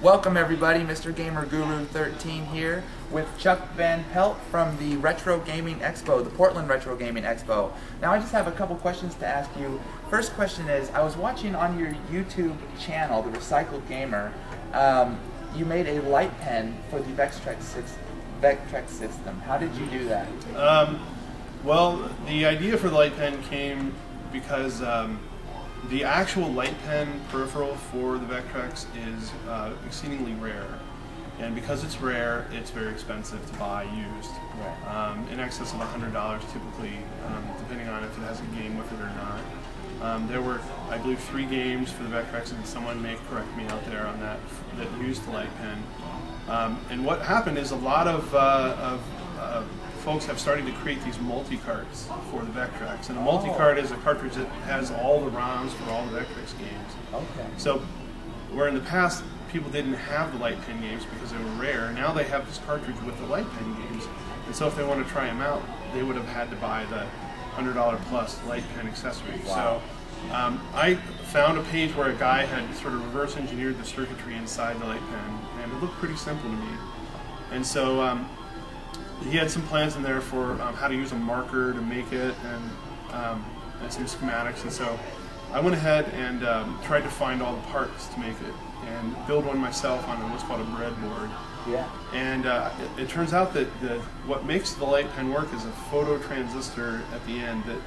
Welcome everybody, Mr. Gamer Guru 13 here with Chuck Van Pelt from the Retro Gaming Expo, the Portland Retro Gaming Expo. Now I just have a couple questions to ask you. First question is, I was watching on your YouTube channel, The Recycled Gamer, you made a light pen for the Vectrex system. How did you do that? Well, the idea for the light pen came because the actual light pen peripheral for the Vectrex is exceedingly rare. And because it's rare, it's very expensive to buy used. Right. In excess of $100 typically, depending on if it has a game with it or not. There were, I believe, 3 games for the Vectrex, and someone may correct me out there on that used the light pen. And what happened is a lot of folks have started to create these multi-carts for the Vectrex. And a multi-cart is a cartridge that has all the ROMs for all the Vectrex games. Okay. So, where in the past people didn't have the light pen games because they were rare, now they have this cartridge with the light pen games. And so if they want to try them out, they would have had to buy the $100 plus light pen accessory. Wow. So I found a page where a guy had sort of reverse engineered the circuitry inside the light pen, and it looked pretty simple to me. And so he had some plans in there for how to use a marker to make it, and some schematics. And so I went ahead and tried to find all the parts to make it and build one myself on what's called a breadboard. Yeah. And it turns out that what makes the light pen work is a photo transistor at the end that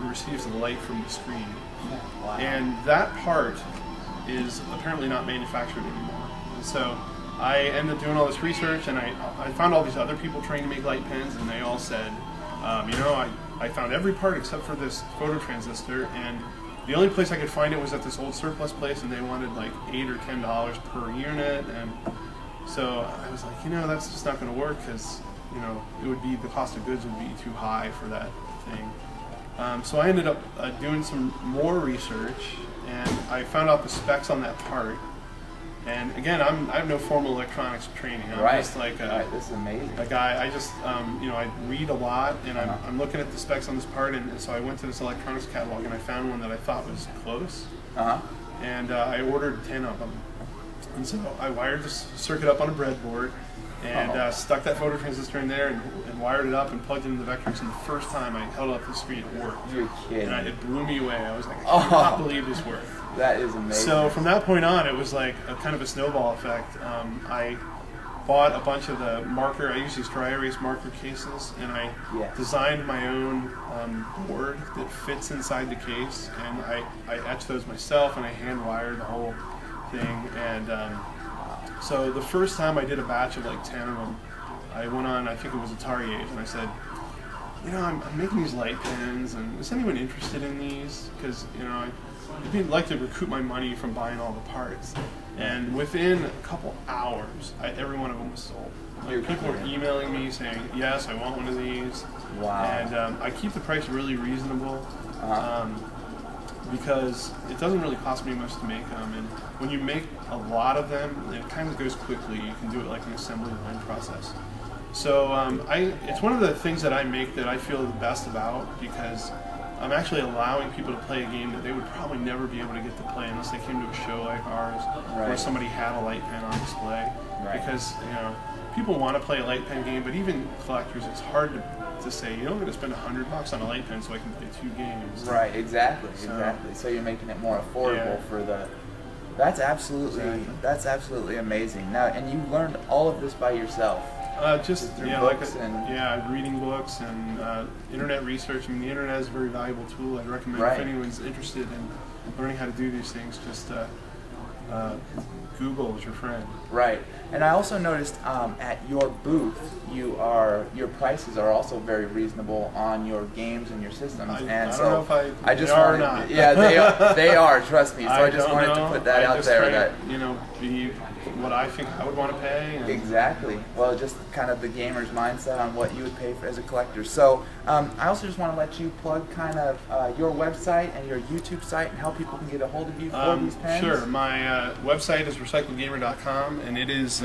receives the light from the screen. Wow. And that part is apparently not manufactured anymore. And so I ended up doing all this research, and I found all these other people trying to make light pens, and they all said, you know, I found every part except for this photo transistor, and the only place I could find it was at this old surplus place, and they wanted like $8 or $10 per unit. And so I was like, you know, that's just not going to work, because, you know, it would be, the cost of goods would be too high for that thing. So I ended up doing some more research, and I found out the specs on that part. And again, I have no formal electronics training. I'm just like this is amazing. A guy. I just you know, I read a lot, and I'm looking at the specs on this part, and so I went to this electronics catalog, and I found one that I thought was close. And I ordered 10 of them. And so I wired this circuit up on a breadboard, and stuck that photo transistor in there, and wired it up, and plugged it into the Vectrex. And the first time I held up the screen, it worked. You're kidding. And it blew me away. I was like, I cannot believe this worked. That is amazing. So from that point on, it was like a kind of a snowball effect. I bought a bunch of the marker. I use these dry erase marker cases, and I designed my own board that fits inside the case, and I etched those myself, and I hand wired the whole thing. And so the first time I did a batch of like 10 of them, I went on, I think it was Atari Age, and I said, you know, I'm making these light pens, and is anyone interested in these? Because, you know, I'd like to recoup my money from buying all the parts. And within a couple hours, every one of them was sold. Like, people were emailing me saying, yes, I want one of these. Wow. And I keep the price really reasonable, because it doesn't really cost me much to make them. And when you make a lot of them, it kind of goes quickly. You can do it like an assembly line process. So it's one of the things that I make that I feel the best about, because I'm actually allowing people to play a game that they would probably never be able to get to play unless they came to a show like ours, where somebody had a light pen on display. Because, you know, people want to play a light pen game, but even collectors, it's hard to say, you know, I'm going to spend $100 on a light pen so I can play 2 games. Right, exactly. So you're making it more affordable for the. That's absolutely amazing. Now, and you learned all of this by yourself. Just reading books and internet research. I mean, the internet is a very valuable tool. I'd recommend if anyone's interested in learning how to do these things, just Google is your friend. Right. And I also noticed at your booth, your prices are also very reasonable on your games and your systems. I don't know if they are or not. Yeah, they are. Trust me. So I just wanted to put that out there. That, you know, be what I think I would want to pay. And exactly. Well, just kind of the gamer's mindset on what you would pay for as a collector. So I also just want to let you plug kind of your website and your YouTube site and how people can get a hold of you for these pens. Sure. My website is recycledgamer.com, and it is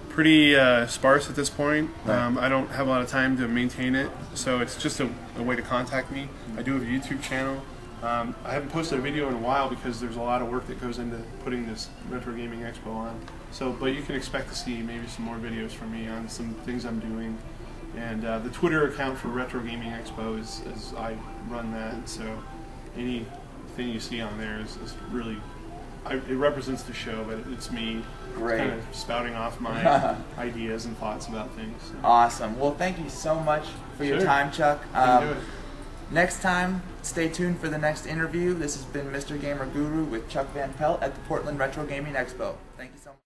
pretty sparse at this point. I don't have a lot of time to maintain it, so it's just a way to contact me. I do have a YouTube channel. I haven't posted a video in a while because there's a lot of work that goes into putting this Retro Gaming Expo on. So, but you can expect to see maybe some more videos from me on some things I'm doing. And the Twitter account for Retro Gaming Expo is I run that. So anything you see on there is really, it represents the show, but it's me kind of spouting off my ideas and thoughts about things. So. Awesome. Well, thank you so much for your time, Chuck. Next time, stay tuned for the next interview. This has been Mr. Gamer Guru with Chuck Van Pelt at the Portland Retro Gaming Expo. Thank you so much.